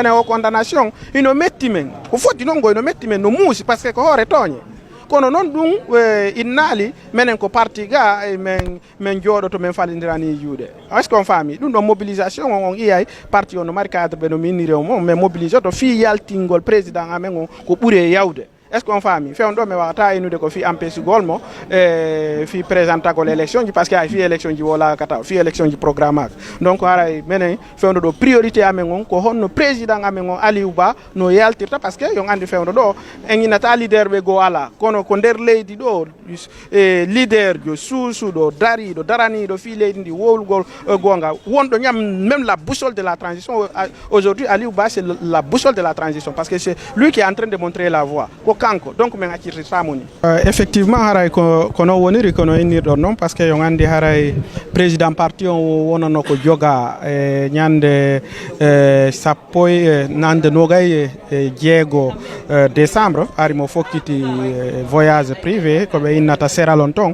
o condamnation ino metti men ko foti non go ino metti men no muusi parce que ko hoore toñe kono non ɗum innaali menen ko parti ga men jooɗoto men falindirani juuɗe est ce qu'on faami ɗum ɗon mobilisation on iyay parti o no mari cadre ɓe no minni rew mo mais mobilisé to fi yaltingol président amen o ko ɓuuri e yawde est ce qu'on faami fewn ɗo mi wawata enude ko fi empesugol mo fi présentagol élection ji parce que ay fi élection ji wola kata fi élection ji programmage donc haray menen fewndo ɗo priorité amen on ko honno président amen on Aliou Ba no yaltirta parce que yon andi fewndo ɗo en inata leader ɓe go ala kono ko nder leydi ɗo leader jo suusuɗo dariɗo daraniɗo fi leydi ndi wowlugol gonga wonɗo ñam même la boussole de la transition aujourd'hui Aliou Ba c'est la boussole de la transition parce que c'est lui qui est en train de montrer la voie kanko donc men accirti samoni effectivement haray kono woniri kono innirɗon noon par ce que yo andi haray président parti on wonano ko joga ñande sappo nande nogay jeego décembre ari mo fokkiti voyage privé ko ɓe innata seralon ton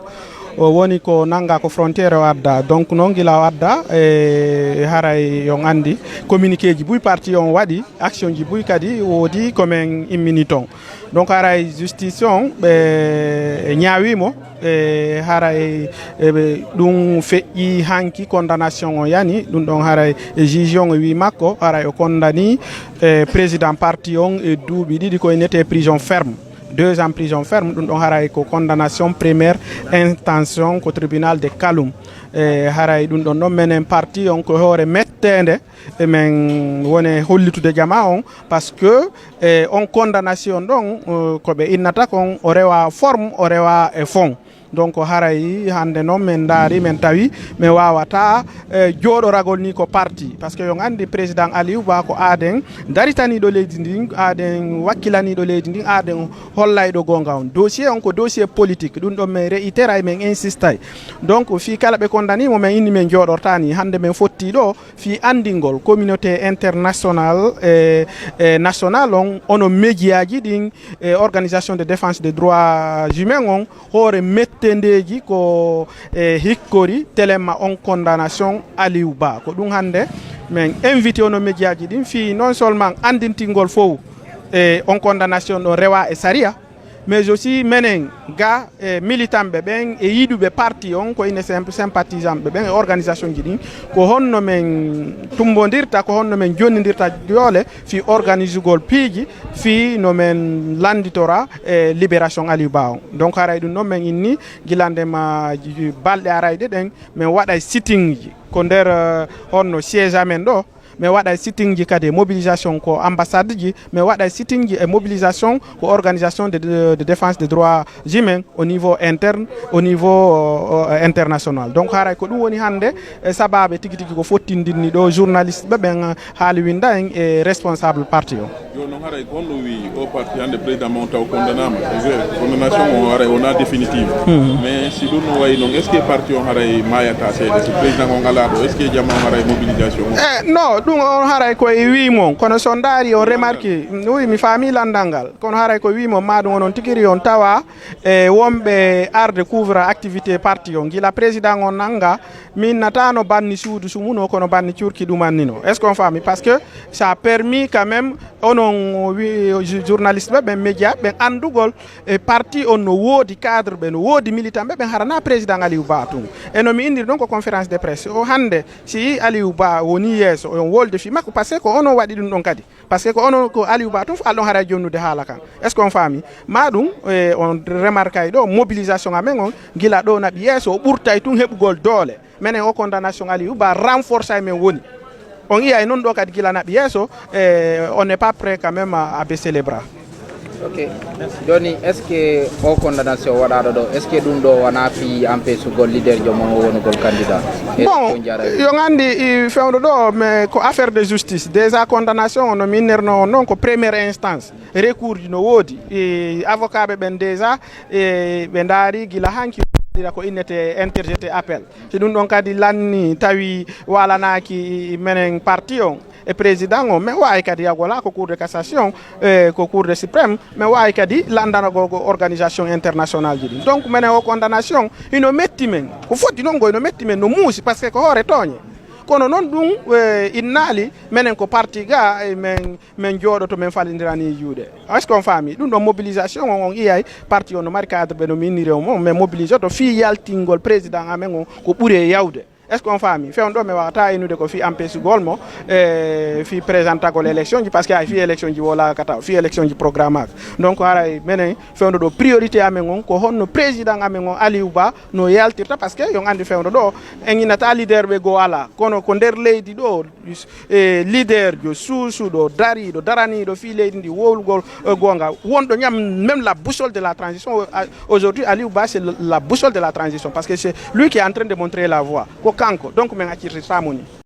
o woni ko nanga ko frontiére o adda donc noon gila o adda haray yon andi communiqué ji buy parti on waɗi action ji buy kadi woodi komin immini ton donc haray justice on ɓe ñaawimo haray ɗum feƴƴi hanki condamnation o yani ɗum ɗon haray juge on wi makko haray o condamni président parti on e duuɓi ɗiɗi koye nete prison ferme 2 ans prison ferme ɗum ɗon haray ko condamnation première intention ko tribunal de Kaloum haray ɗum ɗon noon menen parti on ko hoore mettede men woni hollitude jama on parce que on condamnation ɗon ko ɓe innata kon o rewa forme o rewa e fond donc haray hande noon men daari men tawi mi wawata jooɗoragol ni ko parti par ce que yon andi président Aliou Ba ko aaden daritaniɗo leydi ndin aaden wakkilaniɗo leydi ndin aaden hollayɗo gonga on dossier on ko dossier politique ɗum ɗon min réitéray min insistay donc fi kala ɓe condamnimo min inni min jooɗortani hande min fotti ɗo fi andingol communauté international national on ono médiaji ɗin organisation de défense des droits humains on hoore tendeji ko hikkori téléma on condamnation Aliou Ba ko ɗum hande men invité ono médiaji ɗin fi non seulement andintingol fof on condamnation ɗo rewa e saria mais aussi menen ga militant ɓe ɓen e yiɗuɓe parti on ko ine sympathisant ɓe ɓen e organisation ji ɗin ko honno men tumbodirta ko honno men jonnidirta joole fi organisugol piiji fi no men landitora libération Aliou Ba on donc haray ɗum noon men inni guilandema balɗe arayde ɗen min waɗa sitting ji ko nder honno siége amen ɗo mais waɗa sitting ji kadi mobilisation ko ambassade ji mais waɗa sitting ji e mobilisation ko organisation de défense des droits humains au niveau interne au niveau international donc haray ko ɗum woni hande sababe tigi tigi ko fottindinni ɗo journaliste ɓe ɓen haali winda en e responsable parti o yo noon haray ko honno wi o parti hande président mon taw condamnama condamnation o haray wona définitive mais si ɗum no wayi noon est ce que parti on haray mayata seede so président on ala ɗo est ce que jamma on haray mobilisation non ɗum on haray koye wimon kono so daari on remarque oui mi faami landal ngal kono haray ko wimon maɗum onon tigiri on tawa wonɓe arde couvre activité parti on gila président on nanga min natano banni suudu sumuno kono banni curki ɗumannino est ce qu'on faami parce que ça a permis quand même onon journaliste ɓe ɓen média ɓen andugol e parti on no woodi cadre ɓe no woodi militant ɓe ɓen harana président Aliou Ba tun e no mi indiri ɗon ko conférence de presse o hande si Aliou Ba woni yeeso on wolde fi makko par ce que ko onon waɗi ɗum ɗon kadi par ce que ko onon ko Aliou Ba tun alɗon haray jonnude haala kan est ce qu'on faami ma ɗum on remarquay ɗo mobilisation amen on gila ɗo naɓi yeeso o ɓurtay tun heɓugol doole menen o condamnation Aliou Ba renforçay men woni on iya non ɗo kadi gila naɓi yeeso on n'est pas prêt quand même à baisser les bras. Ok joni est ce que o condamnation waɗaɗo ɗo est ce que ɗum ɗo wona fi empesugol leader jomon o wonugol candidat bon yo gandi fewdo ɗo mais ko affaire de justice déjà condamnation no minnerno on noon ko première instance recours ji no woodi avocat ɓe ɓen déjà ɓe daari gila hanki ko innete interjeté appel si ɗum ɗon kadi lanni tawi walanaki menen parti on e président o mais wawi kadi yagola ko cour de cassation ko cour de suprême mais wawi kadi landanago organisation international ji ɗin donc menen o condamnation ino metti men ko foti noon go ino metti men no muusi par ce que ko hoore tooñe kono non ɗum innali menen ko parti ga men jooɗoto men falindirani juuɗe est ce qu'on faami ɗum ɗon mobilisation on iyay parti on no mari cadre ɓe no minni rew mo mais mobilisé to fi yaltingol président amen on ko ɓuuri e yawde est ce qu'on faami fewn ɗo mi wawata enude ko fi empesugol mo fi présentagol élection ji par ce que ay fi élection ji wolakata fi élection ji programmage donc haray menen fewndo ɗo priorité amen on ko honno président amen on Aliou Ba no yaltirta par ce que yon andi fewndo ɗo en innata leader ɓe go ala kono ko nder leydi ɗo leader jo suusuɗo dariɗo daraniɗo fi leydi ndi wowlugol gonga wonɗo ñam même la boussole de la transition aujourd'hui Aliou Ba c'est la boussole de la transition parce que c'est lui qui est en train de montrer la voie ko kanko donc min accirtitamo ni